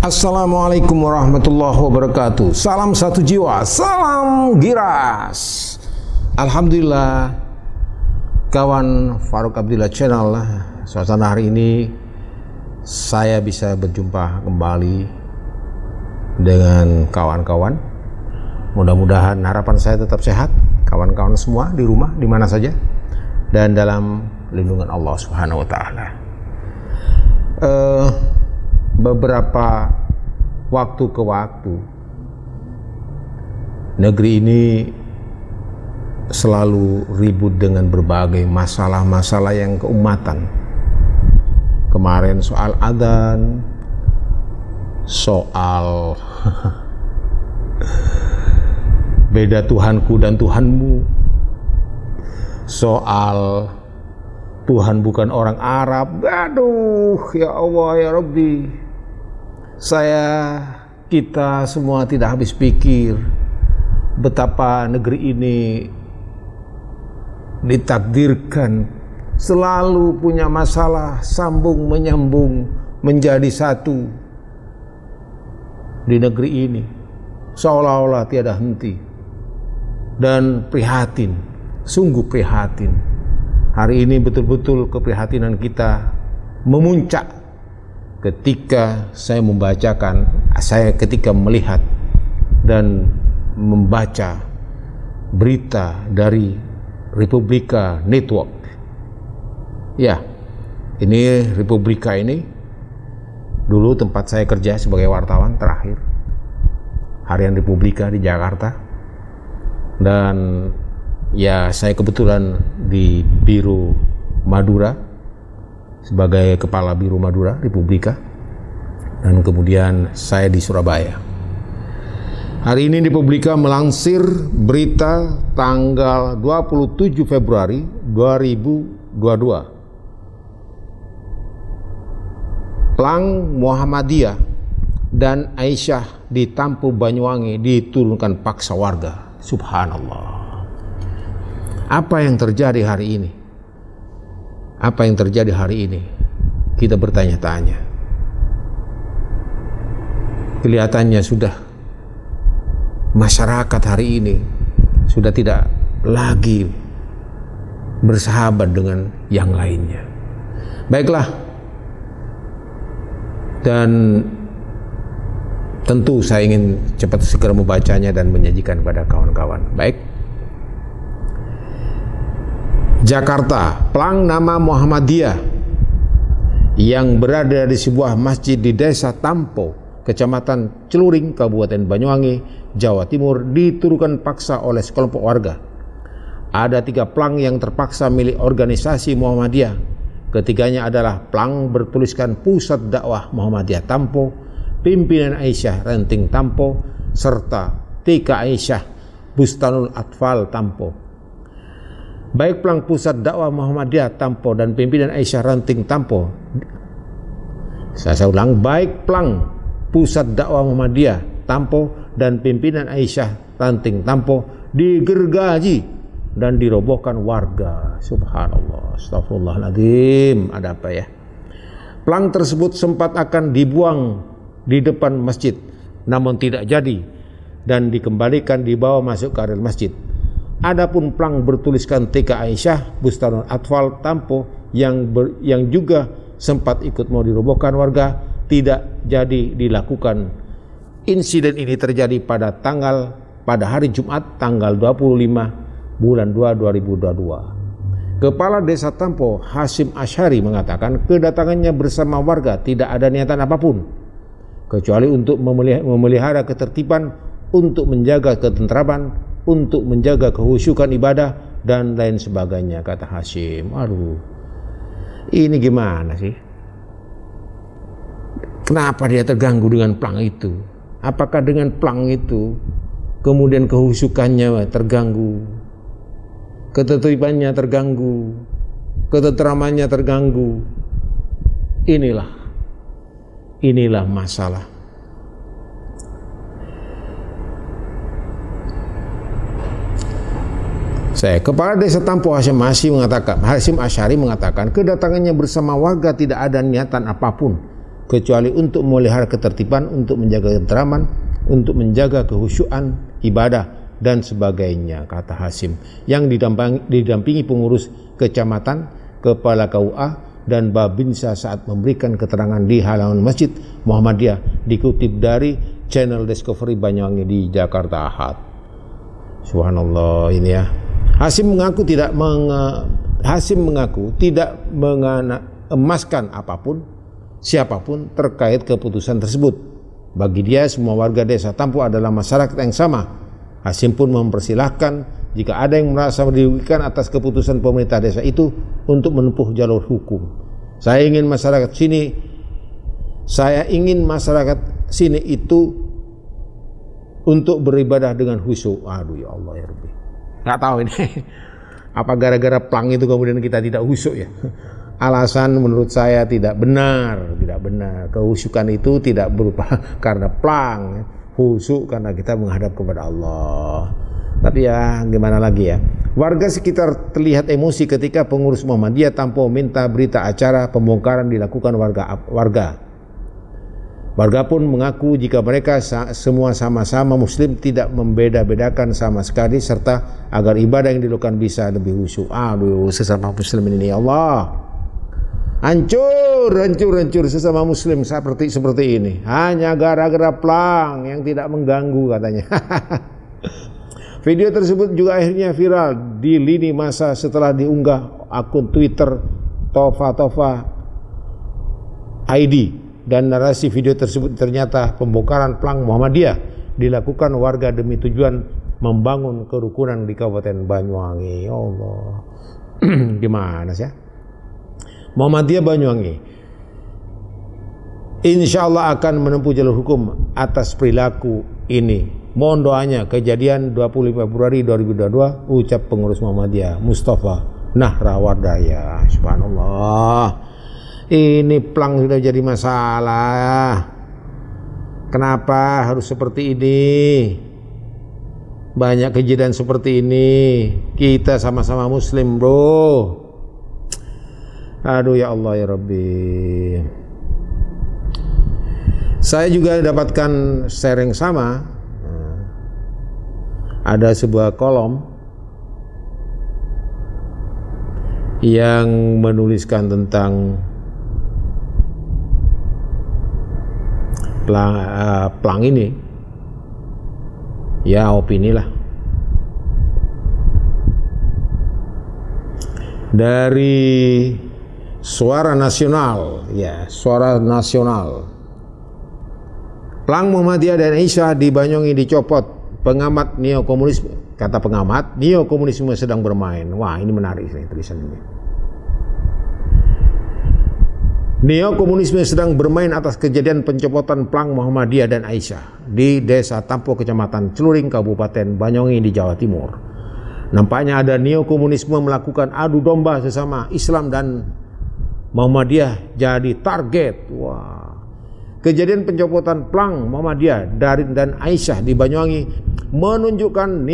Assalamualaikum warahmatullahi wabarakatuh. Salam satu jiwa, salam Giras. Alhamdulillah, kawan Farouk Abdillah Channel, suasana hari ini saya bisa berjumpa kembali dengan kawan-kawan. Mudah-mudahan harapan saya tetap sehat, kawan-kawan semua di rumah, di mana saja, dan dalam lindungan Allah Subhanahu wa Ta'ala. Beberapa waktu ke waktu negeri ini selalu ribut dengan berbagai masalah-masalah yang keumatan. Kemarin soal adzan, soal beda Tuhanku dan Tuhanmu, soal Tuhan bukan orang Arab. Aduh, ya Allah, ya Rabbi. Kita semua tidak habis pikir betapa negeri ini ditakdirkan selalu punya masalah sambung menyambung menjadi satu di negeri ini, seolah-olah tiada henti, dan prihatin, sungguh prihatin. Hari ini betul-betul keprihatinan kita memuncak ketika ketika melihat dan membaca berita dari Republika Network. Ya, ini Republika ini dulu tempat saya kerja sebagai wartawan terakhir, Harian Republika di Jakarta. Dan ya, saya kebetulan di Biro Madura sebagai Kepala Biro Madura Republika, dan kemudian saya di Surabaya. Hari ini Republika melansir berita tanggal 27 Februari 2022. Plang Muhammadiyah dan Aisyah di Tampo Banyuwangi diturunkan paksa warga. Subhanallah. Apa yang terjadi hari ini? Apa yang terjadi hari ini? Kita bertanya-tanya. Kelihatannya sudah masyarakat hari ini sudah tidak lagi bersahabat dengan yang lainnya. Baiklah. Dan tentu saya ingin cepat segera membacanya dan menyajikan kepada kawan-kawan. Baik. Jakarta, plang nama Muhammadiyah yang berada di sebuah masjid di Desa Tampo, Kecamatan Celuring, Kabupaten Banyuwangi, Jawa Timur, diturunkan paksa oleh sekelompok warga. Ada 3 plang yang terpaksa milik organisasi Muhammadiyah. Ketiganya adalah plang bertuliskan Pusat Dakwah Muhammadiyah Tampo, Pimpinan Aisyah Renting Tampo, serta TK Aisyah Bustanul Atfal Tampo. Baik plang Pusat Dakwah Muhammadiyah Tampo dan Pimpinan Aisyah Ranting Tampo. Saya ulang, baik plang Pusat Dakwah Muhammadiyah Tampo dan Pimpinan Aisyah Ranting Tampo digergaji dan dirobohkan warga. Subhanallah, astagfirullahaladzim. Ada apa ya? Plang tersebut sempat akan dibuang di depan masjid, namun tidak jadi dan dikembalikan dibawa masuk ke area masjid. Adapun plang bertuliskan TK Aisyah Bustanul Atfal Tampo yang juga sempat ikut mau dirobohkan warga tidak jadi dilakukan. Insiden ini terjadi pada hari Jumat tanggal 25 bulan 2 2022. Kepala Desa Tampo Hasim Asyari mengatakan kedatangannya bersama warga tidak ada niatan apapun kecuali untuk memelihara ketertiban, untuk menjaga ketentraman, untuk menjaga kehusyukan ibadah dan lain sebagainya, kata Hasim. Aduh, ini gimana sih? Kenapa dia terganggu dengan plang itu? Apakah dengan plang itu kemudian kehusyukannya terganggu, ketertibannya terganggu, ketentramannya terganggu? Inilah masalah. Kepala Desa Tampo Hasim Asyari mengatakan kedatangannya bersama warga tidak ada niatan apapun kecuali untuk memelihara ketertiban, untuk menjaga keteraman, untuk menjaga kehusyuan ibadah dan sebagainya, kata Hasim yang didampingi pengurus kecamatan, kepala KUA dan Babinsa saat memberikan keterangan di halaman Masjid Muhammadiyah, dikutip dari channel Discovery Banyuwangi di Jakarta Ahad. Subhanallah, ini ya. Hasim mengaku tidak mengemaskan apapun siapapun terkait keputusan tersebut. Bagi dia semua warga desa Tampo adalah masyarakat yang sama. Hasim pun mempersilahkan jika ada yang merasa dirugikan atas keputusan pemerintah desa itu untuk menempuh jalur hukum. Saya ingin masyarakat sini itu untuk beribadah dengan khusyuk. Aduh ya Allah ya Rabbi. Nggak tahu ini apa gara-gara plang itu kemudian kita tidak khusyuk ya. Alasan menurut saya tidak benar. Kehusyukan itu tidak berupa karena plang, khusyuk karena kita menghadap kepada Allah. Tapi ya gimana lagi ya. Warga sekitar terlihat emosi ketika pengurus Muhammadiyah Tampo minta berita acara pembongkaran dilakukan warga. Warga pun mengaku jika mereka semua sama-sama muslim, tidak membeda-bedakan sama sekali, serta agar ibadah yang dilakukan bisa lebih khusyuk. Aduh, sesama muslim ini ya Allah. Hancur sesama muslim seperti ini. Hanya gara-gara plang yang tidak mengganggu katanya. Video tersebut juga akhirnya viral di lini masa setelah diunggah akun Twitter Tofa ID. Dan narasi video tersebut ternyata pembongkaran plang Muhammadiyah dilakukan warga demi tujuan membangun kerukunan di Kabupaten Banyuwangi. Ya Allah. Gimana sih ya? Muhammadiyah Banyuwangi insya Allah akan menempuh jalur hukum atas perilaku ini. Mohon doanya. Kejadian 25 Februari 2022, ucap pengurus Muhammadiyah Mustafa Nahrawardaya. Subhanallah. Ini plang sudah jadi masalah. Kenapa harus seperti ini? Banyak kejadian seperti ini. Kita sama-sama muslim, bro. Aduh ya Allah ya Rabbi. Saya juga dapatkan sharing sama. Ada sebuah kolom yang menuliskan tentang plang ini, ya opini lah dari Suara Nasional, ya Suara Nasional. Plang Muhammadiyah dan Aisyah di Banyuwangi dicopot, pengamat neokomunisme, kata pengamat, neokomunisme sedang bermain. Wah, ini menarik nih tulisan ini. Neokomunisme sedang bermain atas kejadian pencopotan plang Muhammadiyah dan Aisyah di Desa Tampo, Kecamatan Celuring, Kabupaten Banyuwangi di Jawa Timur. Nampaknya ada neokomunisme melakukan adu domba sesama Islam dan Muhammadiyah jadi target. Wah. Kejadian pencopotan plang Muhammadiyah dan Aisyah di Banyuwangi menunjukkan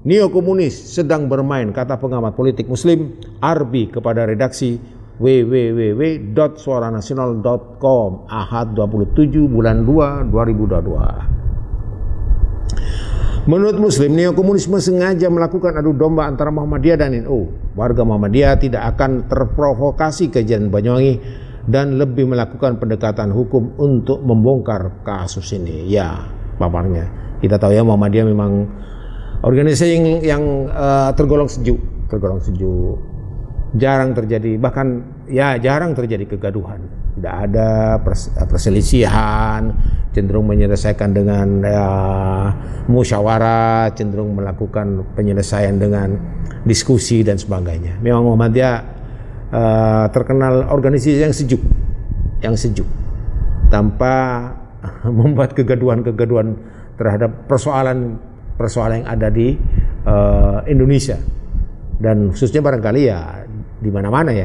neokomunis sedang bermain, kata pengamat politik muslim Arbi kepada redaksi www.suaranasional.com Ahad 27 bulan 2 2022. Menurut Muslim, neokomunisme sengaja melakukan adu domba antara Muhammadiyah dan NU. Warga Muhammadiyah tidak akan terprovokasi kejadian Banyuwangi dan lebih melakukan pendekatan hukum untuk membongkar kasus ini. Ya, paparnya. Kita tahu ya, Muhammadiyah memang organisasi yang tergolong sejuk. Jarang terjadi, bahkan ya jarang terjadi kegaduhan. Tidak ada perselisihan, cenderung menyelesaikan dengan musyawarah, cenderung melakukan penyelesaian dengan diskusi dan sebagainya. Memang Muhammadiyah terkenal organisasi yang sejuk, tanpa membuat kegaduhan terhadap persoalan yang ada di Indonesia, dan khususnya barangkali ya di mana-mana ya.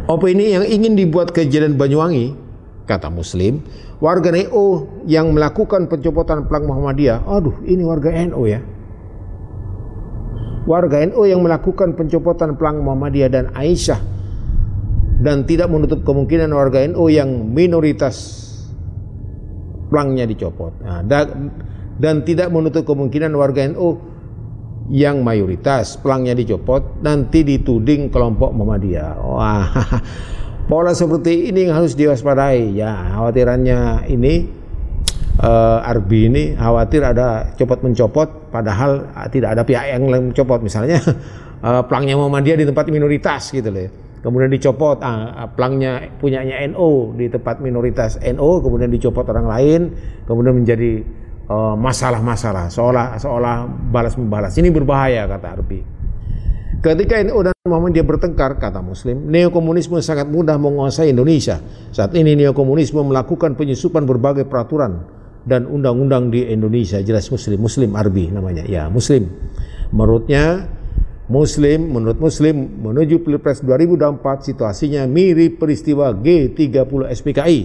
Opini yang ingin dibuat kejadian Banyuwangi, kata Muslim, warga NU yang melakukan pencopotan plang Muhammadiyah. Aduh, ini warga NU ya. Warga NU yang melakukan pencopotan plang Muhammadiyah dan Aisyah dan tidak menutup kemungkinan warga NU yang minoritas plangnya dicopot. Nah, dan tidak menutup kemungkinan warga NU yang mayoritas plangnya dicopot nanti dituding kelompok Muhammadiyah. Wah, pola seperti ini harus diwaspadai ya. Khawatirannya ini Arbi ini khawatir ada copot mencopot, padahal tidak ada pihak yang mencopot. Misalnya plangnya Muhammadiyah di tempat minoritas gitu loh. Kemudian dicopot plangnya punyanya NU di tempat minoritas NU, kemudian dicopot orang lain, kemudian menjadi masalah-masalah seolah balas membalas. Ini berbahaya, kata Arbi. Ketika NU dan Muhammadiyah bertengkar, kata Muslim, neokomunisme sangat mudah menguasai Indonesia. Saat ini neokomunisme melakukan penyusupan berbagai peraturan dan undang-undang di Indonesia. Jelas Muslim Arbi namanya, ya Muslim. Menurut Muslim menuju Pilpres 2024 situasinya mirip peristiwa G30 SPKI.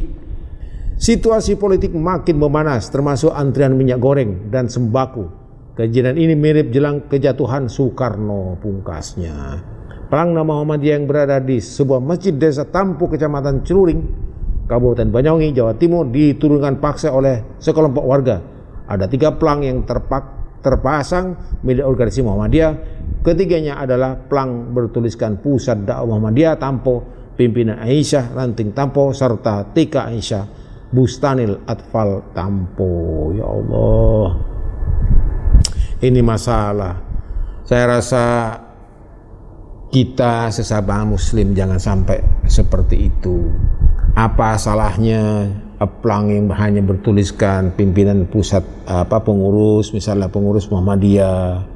Situasi politik makin memanas, termasuk antrian minyak goreng dan sembako. Kejadian ini mirip jelang kejatuhan Soekarno pungkasnya. Pelang nama Muhammadiyah yang berada di sebuah masjid desa Tampo, Kecamatan Celuring, Kabupaten Banyuwangi, Jawa Timur, diturunkan paksa oleh sekelompok warga. Ada 3 pelang yang terpasang milik organisasi Muhammadiyah. Ketiganya adalah pelang bertuliskan Pusat Dakwah Muhammadiyah Tampo, Pimpinan Aisyah Ranting Tampo, serta TK Aisyah Bustanil Atfal Tampo. Ya Allah, ini masalah. Saya rasa kita sesama Muslim jangan sampai seperti itu. Apa salahnya pelang yang hanya bertuliskan pimpinan pusat pengurus, misalnya pengurus Muhammadiyah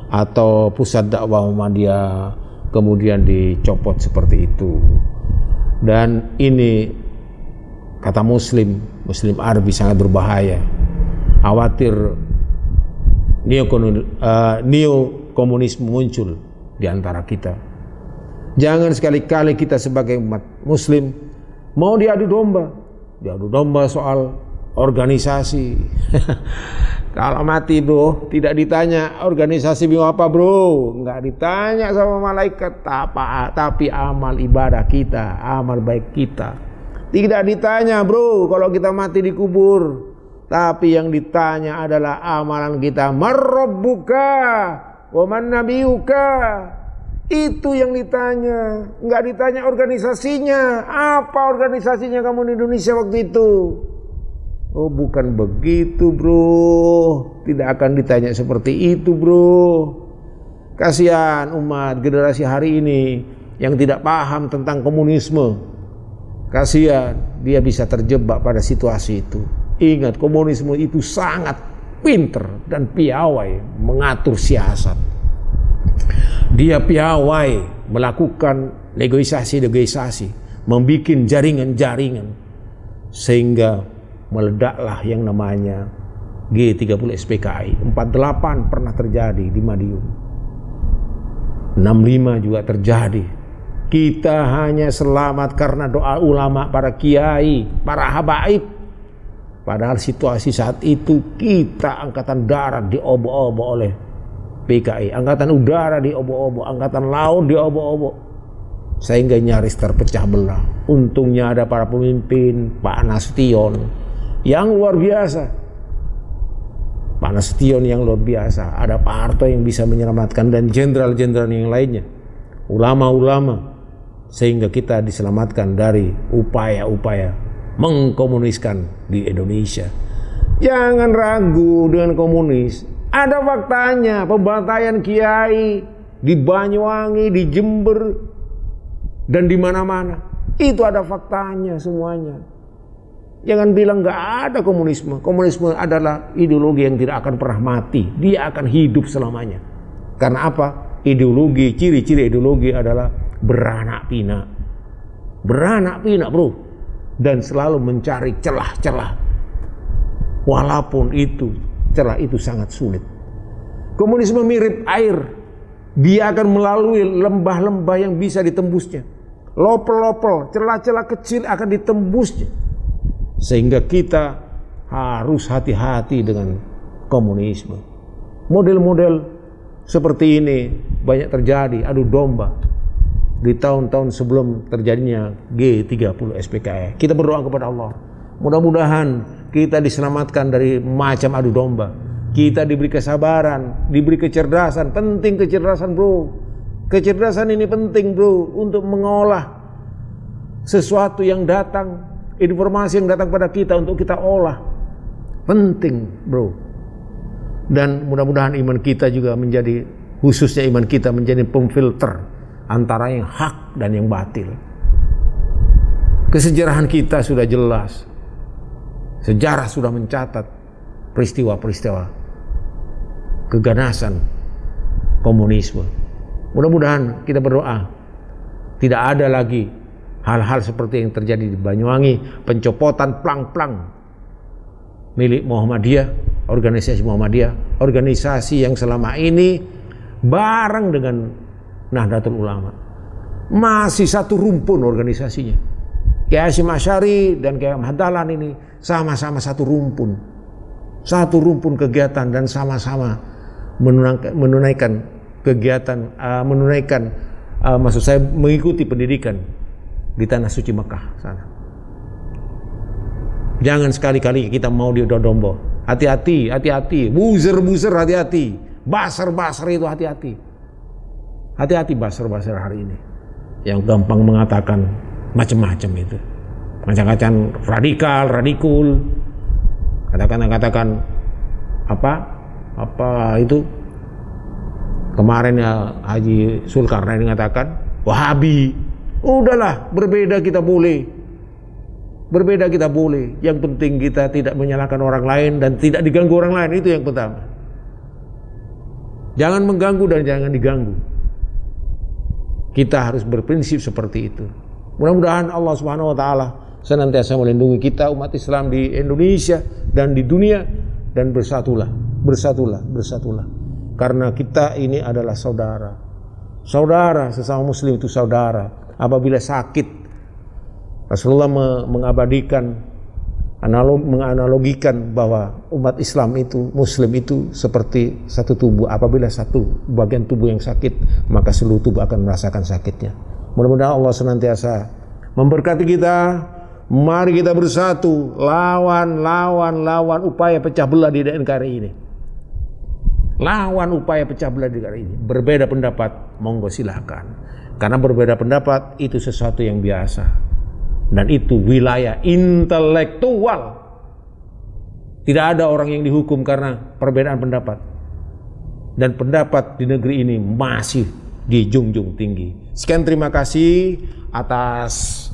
atau pusat dakwah Muhammadiyah, kemudian dicopot seperti itu. Dan ini kata Muslim Arbi sangat berbahaya. Khawatir neokomunisme muncul di antara kita. Jangan sekali-kali kita sebagai umat Muslim mau diadu domba soal organisasi. Kalau mati bro, tidak ditanya organisasi bimo apa bro, nggak ditanya sama malaikat, tapi amal ibadah kita, amal baik kita. Tidak ditanya bro kalau kita mati dikubur, tapi yang ditanya adalah amalan kita. Marrabbuka wa man nabiyuka, itu yang ditanya, nggak ditanya organisasinya. Apa organisasinya kamu di Indonesia waktu itu? Oh bukan begitu bro, tidak akan ditanya seperti itu bro. Kasihan umat generasi hari ini yang tidak paham tentang komunisme. Kasihan dia bisa terjebak pada situasi itu. Ingat, komunisme itu sangat pinter dan piawai mengatur siasat. Dia piawai melakukan negosiasi, membuat jaringan-jaringan, sehingga meledaklah yang namanya G30 SPKI. 48 pernah terjadi di Madiun, 65 juga terjadi. Kita hanya selamat karena doa ulama, para kiai, para habaib. Padahal situasi saat itu kita angkatan darat diobok-obok oleh PKI, angkatan udara diobok-obok, angkatan laut diobok-obok, sehingga nyaris terpecah belah. Untungnya ada para pemimpin, Pak Nasution yang luar biasa, Pak Nasution yang luar biasa, ada Pak Harto yang bisa menyelamatkan, dan jenderal-jenderal yang lainnya, ulama-ulama, sehingga kita diselamatkan dari upaya-upaya mengkomuniskan di Indonesia. Jangan ragu dengan komunis. Ada faktanya, pembantaian kiai di Banyuwangi, di Jember, dan di mana-mana. Itu ada faktanya semuanya. Jangan bilang nggak ada komunisme. Komunisme adalah ideologi yang tidak akan pernah mati. Dia akan hidup selamanya. Karena apa? Ideologi, ciri-ciri ideologi adalah beranak pinak. Beranak pinak bro. Dan selalu mencari celah-celah. Walaupun itu celah itu sangat sulit. Komunisme mirip air. Dia akan melalui lembah-lembah yang bisa ditembusnya. Lopel-lopel, celah-celah kecil akan ditembusnya. Sehingga kita harus hati-hati dengan komunisme. Model-model seperti ini banyak terjadi, adu domba. di tahun-tahun sebelum terjadinya G30 SPKE. Kita berdoa kepada Allah, mudah-mudahan kita diselamatkan dari macam adu domba. Kita diberi kesabaran, diberi kecerdasan. Penting kecerdasan, bro. Kecerdasan ini penting, bro, untuk mengolah sesuatu yang datang, informasi yang datang pada kita untuk kita olah. Penting, bro. Dan mudah-mudahan iman kita juga menjadi, khususnya iman kita menjadi pemfilter antara yang hak dan yang batil. Kesejarahan kita sudah jelas. Sejarah sudah mencatat peristiwa-peristiwa keganasan komunisme. Mudah-mudahan kita berdoa tidak ada lagi hal-hal seperti yang terjadi di Banyuwangi, pencopotan plang-plang milik Muhammadiyah, organisasi Muhammadiyah, organisasi yang selama ini bareng dengan Nahdlatul Ulama. Masih satu rumpun organisasinya. Kiai Hasyim Asy'ari dan Kiai Ahmad Dahlan ini sama-sama satu rumpun. Satu rumpun kegiatan dan sama-sama menunaikan kegiatan, maksud saya mengikuti pendidikan di Tanah Suci Mekah sana. Jangan sekali-kali kita mau diodong-dombo. Hati-hati, hati-hati. Buzzer-buzzer hati-hati. Basar-basar itu hati-hati. Hati-hati basar-basar hari ini. Yang gampang mengatakan macam-macam itu. Macam-macam radikal, radikul. Katakan apa itu kemarin ya Haji Zulkarnain mengatakan Wahabi. Udahlah, berbeda kita boleh. Berbeda kita boleh. Yang penting kita tidak menyalahkan orang lain dan tidak diganggu orang lain. Itu yang pertama. Jangan mengganggu dan jangan diganggu. Kita harus berprinsip seperti itu. Mudah-mudahan Allah Subhanahu wa taala senantiasa melindungi kita umat Islam di Indonesia dan di dunia, dan bersatulah, bersatulah, bersatulah. Karena kita ini adalah saudara. Saudara, sesama muslim itu saudara. Apabila sakit, Rasulullah mengabadikan, menganalogikan bahwa umat Islam itu, muslim itu seperti satu tubuh. Apabila satu bagian tubuh yang sakit, maka seluruh tubuh akan merasakan sakitnya. Mudah-mudahan Allah senantiasa memberkati kita. Mari kita bersatu lawan upaya pecah belah di NKRI ini. Lawan upaya pecah belah di NKRI ini. Berbeda pendapat, monggo silakan. Karena berbeda pendapat itu sesuatu yang biasa. Dan itu wilayah intelektual. Tidak ada orang yang dihukum karena perbedaan pendapat. Dan pendapat di negeri ini masih dijunjung tinggi. Sekian, terima kasih atas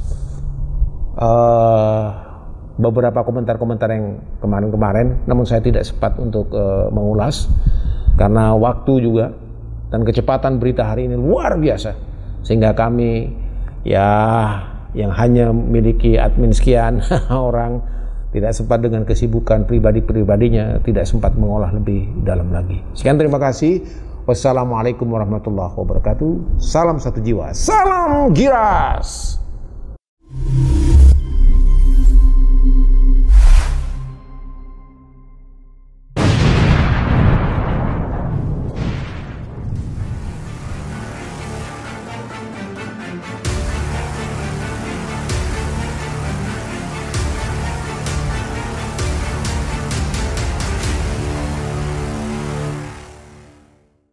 beberapa komentar-komentar yang kemarin-kemarin. Namun saya tidak sempat untuk mengulas karena waktu juga dan kecepatan berita hari ini luar biasa. Sehingga kami yang hanya memiliki admin sekian orang tidak sempat dengan kesibukan pribadi-pribadinya, tidak sempat mengolah lebih dalam lagi. Sekian, terima kasih. Wassalamualaikum warahmatullahi wabarakatuh. Salam satu jiwa. Salam Giras.